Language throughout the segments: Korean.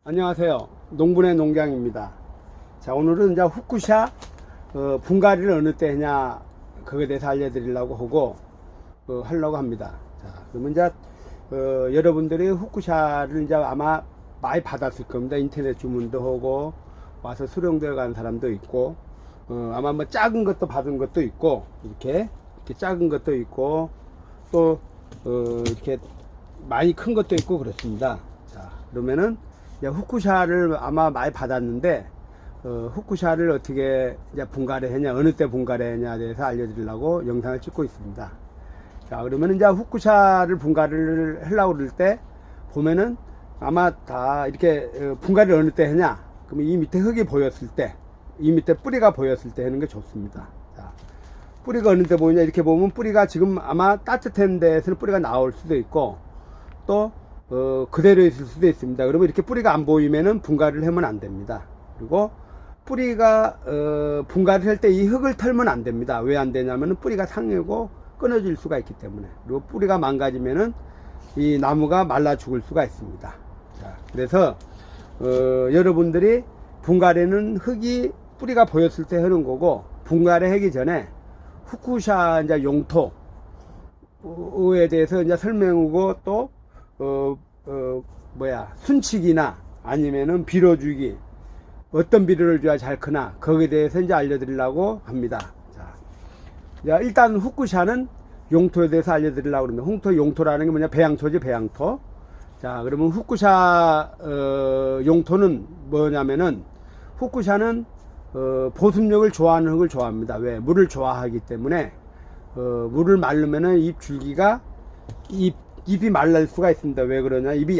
안녕하세요. 농분의 농장입니다. 자, 오늘은 이제 후쿠샤 분갈이를 어느 때 하냐 그거에 대해서 알려드리려고 하고 하려고 합니다. 자, 그러면 이제 여러분들이 후쿠샤를 이제 아마 많이 받았을 겁니다. 인터넷 주문도 하고 와서 수령되어 간 사람도 있고 아마 뭐 작은 것도 받은 것도 있고 이렇게 작은 것도 있고 또 이렇게 많이 큰 것도 있고 그렇습니다. 자, 그러면은 후쿠샤를 아마 많이 받았는데 후쿠샤를 어떻게 이제 분갈이 했냐, 어느 때 분갈이 했냐에 대해서 알려드리려고 영상을 찍고 있습니다. 자, 그러면 이제 후쿠샤를 분갈이를 하려고 그럴 때 보면은 아마 다 이렇게 분갈이를 어느 때 했냐, 그러면 이 밑에 흙이 보였을 때, 이 밑에 뿌리가 보였을 때 하는 게 좋습니다. 자, 뿌리가 어느 때 보이냐, 이렇게 보면 뿌리가 지금 아마 따뜻한 데에서는 뿌리가 나올 수도 있고 또 그대로 있을 수도 있습니다. 그러면 이렇게 뿌리가 안 보이면은 분갈이를 하면 안 됩니다. 그리고 뿌리가 분갈이를 할 때 이 흙을 털면 안 됩니다. 왜 안 되냐면은 뿌리가 상하고 끊어질 수가 있기 때문에. 그리고 뿌리가 망가지면은 이 나무가 말라 죽을 수가 있습니다. 자, 그래서 여러분들이 분갈이는 흙이 뿌리가 보였을 때 하는 거고, 분갈이 하기 전에 후쿠샤 이제 용토에 대해서 이제 설명하고 또 순치기나 아니면은 비료주기, 어떤 비료를 줘야 잘 크나, 거기에 대해서 이제 알려드리려고 합니다. 자, 일단 후쿠샤는 용토에 대해서 알려드리려고 합니다. 용토라는 게 뭐냐, 배양토지, 배양토. 자, 그러면 후쿠샤 용토는 뭐냐면은, 후쿠샤는 보습력을 좋아하는 흙을 좋아합니다. 왜? 물을 좋아하기 때문에 물을 말르면은 잎 줄기가 잎이 말랄 수가 있습니다. 왜 그러냐, 잎이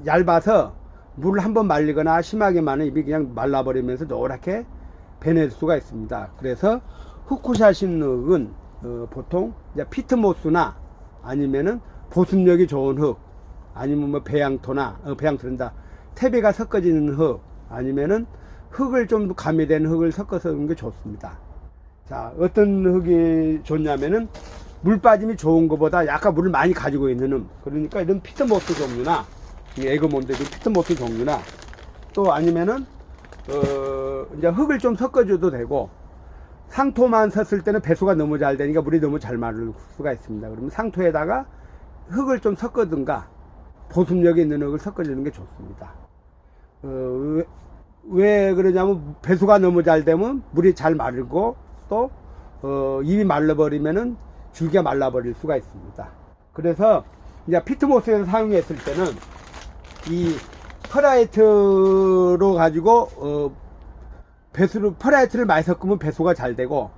얇아서 물을 한번 말리거나 심하게 마는 잎이 그냥 말라버리면서 노랗게 배낼 수가 있습니다. 그래서 후쿠샤 신흙은 보통 이제 피트모스나 아니면은 보습력이 좋은 흙, 아니면 뭐 배양토나 배양토란다, 퇴비가 섞어지는 흙, 아니면은 흙을 좀 가미된 흙을 섞어서 하는 게 좋습니다. 자, 어떤 흙이 좋냐면은 물 빠짐이 좋은 것보다 약간 물을 많이 가지고 있는 흙, 그러니까 이런 피트모스 종류나 에그몬드 피트모스 종류나 또 아니면은 이제 흙을 좀 섞어줘도 되고, 상토만 섰을 때는 배수가 너무 잘 되니까 물이 너무 잘 마를 수가 있습니다. 그러면 상토에다가 흙을 좀 섞어든가 보습력이 있는 흙을 섞어주는 게 좋습니다. 왜 그러냐면 배수가 너무 잘 되면 물이 잘 마르고 또 잎이 말라버리면은 줄기가 말라버릴 수가 있습니다. 그래서 이제 피트모스에서 사용했을 때는 이 퍼라이트로 가지고 퍼라이트를 많이 섞으면 배수가 잘 되고,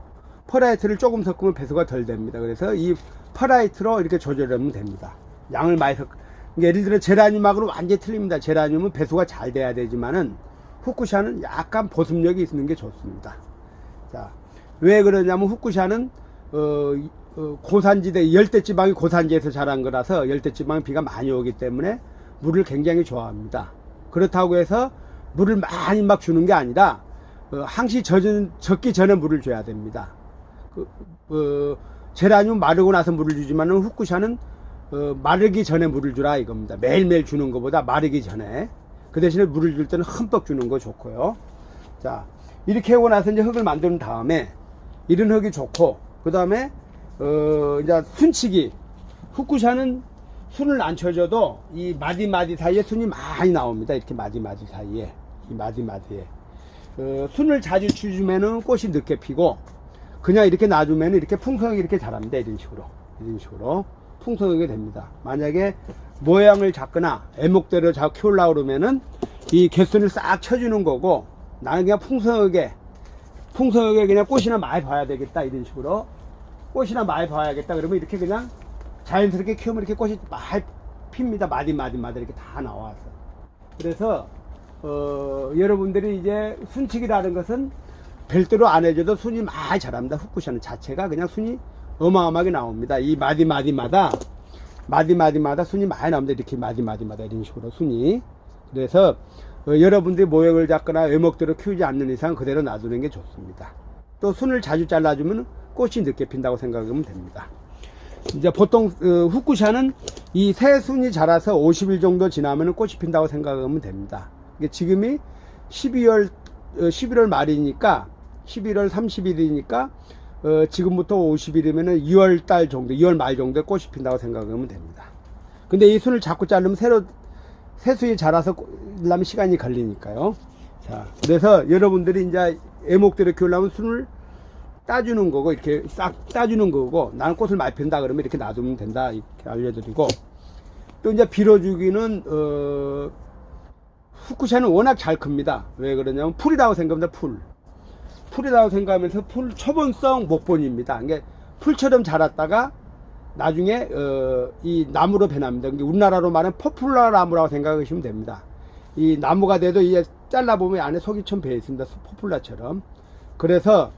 퍼라이트를 조금 섞으면 배수가 덜 됩니다. 그래서 이 퍼라이트로 이렇게 조절하면 됩니다. 양을 많이 그러니까 예를 들어 제라늄하고는 완전히 틀립니다. 제라늄은 배수가 잘 돼야 되지만은 후쿠샤는 약간 보습력이 있는 게 좋습니다. 자, 왜 그러냐면 후쿠샤는 고산지대, 열대지방이 고산지에서 자란 거라서 열대지방 비가 많이 오기 때문에 물을 굉장히 좋아합니다. 그렇다고 해서 물을 많이 막 주는 게 아니라 항시 젖기 전에 물을 줘야 됩니다. 제라늄 마르고 나서 물을 주지만은 후쿠샤는 마르기 전에 물을 주라 이겁니다. 매일매일 주는 것보다 마르기 전에. 그 대신에 물을 줄 때는 흠뻑 주는 거 좋고요. 자, 이렇게 하고 나서 이제 흙을 만든 다음에, 이런 흙이 좋고, 그 다음에 이제 순치기. 후쿠샤는 순을 안 쳐줘도 이 마디마디 사이에 순이 많이 나옵니다. 이렇게 마디마디 사이에, 이 마디마디에 순을 자주 쳐주면은 꽃이 늦게 피고, 그냥 이렇게 놔주면은 이렇게 풍성하게 이렇게 자랍니다. 이런 식으로 풍성하게 됩니다. 만약에 모양을 잡거나 애목대로 자꾸 키우려고 그러면은 이 개순을 싹 쳐주는 거고, 나는 그냥 풍성하게 그냥 꽃이나 많이 봐야 되겠다, 이런 식으로 꽃이나 많이 봐야겠다 그러면 이렇게 그냥 자연스럽게 키우면 이렇게 꽃이 많이 핍니다. 마디마디마디 이렇게 다 나와서. 그래서 여러분들이 이제 순치기라는 것은 별도로 안 해줘도 순이 많이 자랍니다. 후쿠샤는 자체가 그냥 순이 어마어마하게 나옵니다. 이 마디마디마다 순이 많이 나옵니다. 이렇게 마디마디마다 이런 식으로 순이. 그래서 여러분들이 모형을 잡거나 외목대로 키우지 않는 이상 그대로 놔두는 게 좋습니다. 또 순을 자주 잘라주면 꽃이 늦게 핀다고 생각하면 됩니다. 이제 보통 후쿠샤는 이 새순이 자라서 50일 정도 지나면 꽃이 핀다고 생각하면 됩니다. 이게 지금이 11월 말이니까 11월 30일이니까 지금부터 50일이면은 2월 달 정도, 2월 말 정도에 꽃이 핀다고 생각하면 됩니다. 근데 이 순을 자꾸 자르면 새순이 자라서 나면 시간이 걸리니까요. 자, 그래서 여러분들이 이제 애목대로 키우려면 순을 따주는 거고, 이렇게 싹 따주는 거고, 나는 꽃을 많이 핀다 그러면 이렇게 놔두면 된다, 이렇게 알려드리고, 또 이제 빌어주기는 후쿠샤는 워낙 잘 큽니다. 왜 그러냐면 풀이라고 생각합니다. 풀이라고 생각하면서 풀 초본성 목본입니다. 그러니까 풀처럼 자랐다가 나중에 이 나무로 변합니다. 그러니까 우리나라로 말하면 포플라 나무라고 생각하시면 됩니다. 이 나무가 돼도 이게 잘라보면 안에 속이 좀 배어 있습니다. 포플라처럼. 그래서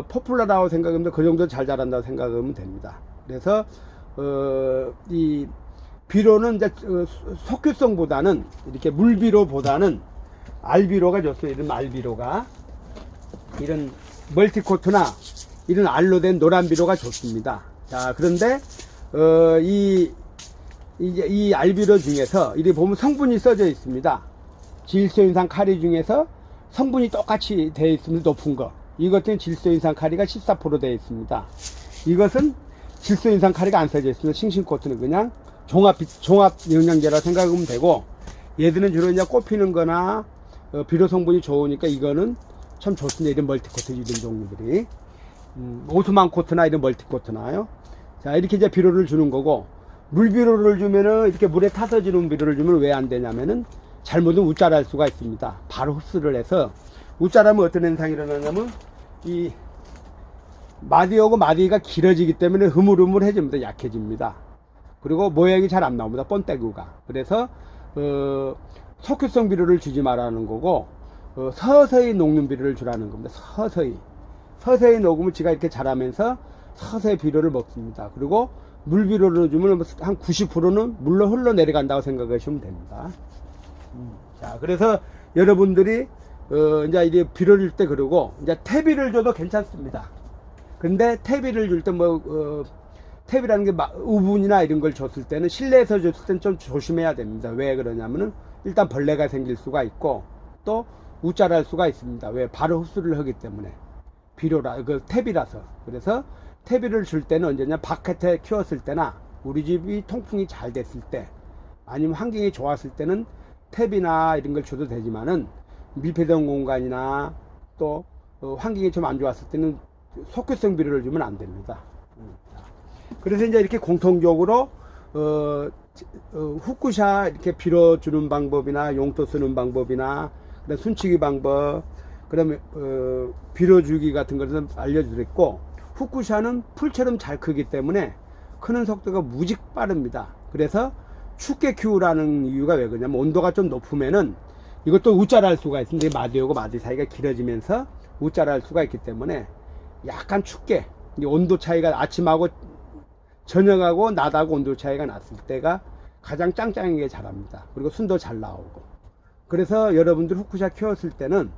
포플라라고 생각하면 그 정도 잘 자란다고 생각하면 됩니다. 그래서 이 비료는 이제 석유성보다는 이렇게 물비료보다는 알비료가 좋습니다. 이런 알비료가, 이런 멀티코트나 이런 알로 된 노란 비료가 좋습니다. 자, 그런데 이 알비료 중에서 이렇게 보면 성분이 써져 있습니다. 질소인산 카리 중에서 성분이 똑같이 되어 있습니다. 높은 거, 이것은 질소인산 카리가 14% 되어 있습니다. 이것은 질소인산 카리가 안 써져 있습니다. 싱싱코트는 그냥 종합 영양제라 생각하면 되고, 얘들은 주로 이제 꽃 피는 거나 비료 성분이 좋으니까 이거는 참 좋습니다. 이런 멀티코트, 이런 종류들이 오스만 코트나 이런 멀티코트나요. 자, 이렇게 이제 비료를 주는 거고, 물비료를 주면은 이렇게 물에 타서 주는 비료를 주면 왜 안 되냐면은 잘못은 우짜랄 수가 있습니다. 바로 흡수를 해서, 우짜라면 어떤 현상이 일어나냐면 이 마디하고 마디가 길어지기 때문에 흐물흐물해집니다. 약해집니다. 그리고 모양이 잘 안 나옵니다. 번떼구가. 그래서 석유성 비료를 주지 말라는 거고, 서서히 녹는 비료를 주라는 겁니다. 서서히 녹으면 지가 이렇게 자라면서 서서히 비료를 먹습니다. 그리고 물 비료를 주면 한 90%는 물로 흘러내려간다고 생각하시면 됩니다. 자, 그래서 여러분들이 이제 이게 비료를 줄 때, 그러고 이제 퇴비를 줘도 괜찮습니다. 근데 퇴비를 줄 때 탭이라는 게 우분이나 이런 걸 줬을 때는, 실내에서 줬을 때는 좀 조심해야 됩니다. 왜 그러냐면은 일단 벌레가 생길 수가 있고, 또 우짜랄 수가 있습니다. 왜? 바로 흡수를 하기 때문에. 비료라, 탭이라서. 그래서 탭이를 줄 때는 언제냐, 바깥에 키웠을 때나 우리 집이 통풍이 잘 됐을 때, 아니면 환경이 좋았을 때는 탭이나 이런 걸 줘도 되지만은 밀폐된 공간이나 또 환경이 좀 안 좋았을 때는 석유성 비료를 주면 안 됩니다. 그래서 이제 이렇게 공통적으로 후쿠샤 이렇게 비료 주는 방법이나 용토 쓰는 방법이나 그다음 순치기 방법, 그다음에 비료 주기 같은 것을 알려드렸고, 후쿠샤는 풀처럼 잘 크기 때문에 크는 속도가 무지 빠릅니다. 그래서 춥게 키우라는 이유가 왜 그러냐면, 온도가 좀 높으면은 이것도 우짜랄 수가 있습니다. 마디하고 마디 사이가 길어지면서 우짜랄 수가 있기 때문에 약간 춥게, 온도 차이가 아침하고 저녁하고 낮하고 온도 차이가 났을 때가 가장 짱짱하게 자랍니다. 그리고 순도 잘 나오고. 그래서 여러분들 후쿠샤 키웠을 때는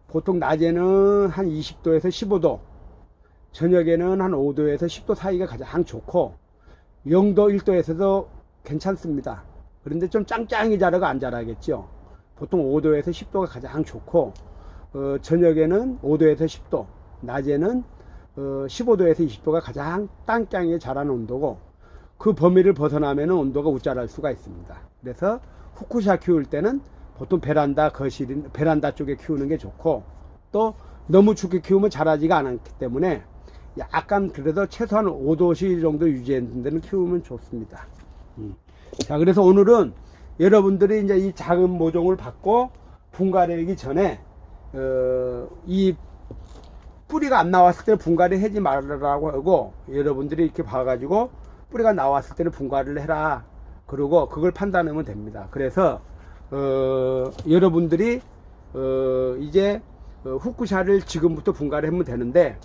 보통 낮에는 한 20도에서 15도, 저녁에는 한 5도에서 10도 사이가 가장 좋고, 0도 1도에서도 괜찮습니다. 그런데 좀 짱짱하게 자라고 안 자라겠죠. 보통 5도에서 10도가 가장 좋고, 저녁에는 5도에서 10도, 낮에는 15도에서 20도가 가장 짱짱하게 자라는 온도고, 그 범위를 벗어나면 온도가 우짜랄 수가 있습니다. 그래서 후쿠샤 키울 때는 보통 베란다, 거실인 베란다 쪽에 키우는 게 좋고, 또 너무 춥게 키우면 자라지가 않기 때문에 약간 그래도 최소한 5도씨 정도 유지하는 데는 키우면 좋습니다. 자, 그래서 오늘은 여러분들이 이제 이 작은 모종을 받고 분갈이하기 전에 이 뿌리가 안 나왔을 때는 분갈이 하지 말라고 하고, 여러분들이 이렇게 봐가지고 뿌리가 나왔을 때는 분갈이를 해라, 그리고 그걸 판단하면 됩니다. 그래서 여러분들이 이제 후쿠샤를 지금부터 분갈이 하면 되는데,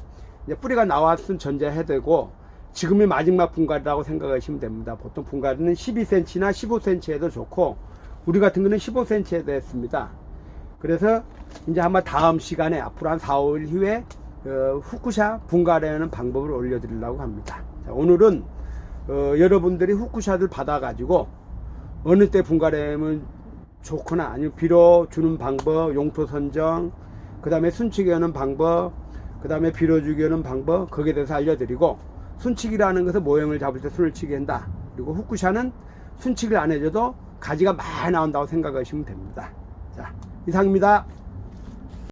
이제 뿌리가 나왔은 전제해야 되고, 지금이 마지막 분갈이라고 생각하시면 됩니다. 보통 분갈이는 12cm나 15cm 해도 좋고, 우리 같은 거는 15cm 해도 했습니다. 그래서 이제 아마 다음 시간에 앞으로 한 4, 5일 후에 후쿠샤 분갈이하는 방법을 올려드리려고 합니다. 자, 오늘은 여러분들이 후쿠샷을 받아가지고 어느 때 분갈이하면 좋거나 아니면 비료 주는 방법, 용토 선정, 그 다음에 순치기 하는 방법, 그 다음에 비료 주기 하는 방법, 거기에 대해서 알려드리고, 순치기라는 것은 모형을 잡을 때 순을 치게 한다. 그리고 후쿠샷은 순치기를 안 해줘도 가지가 많이 나온다고 생각하시면 됩니다. 자, 이상입니다.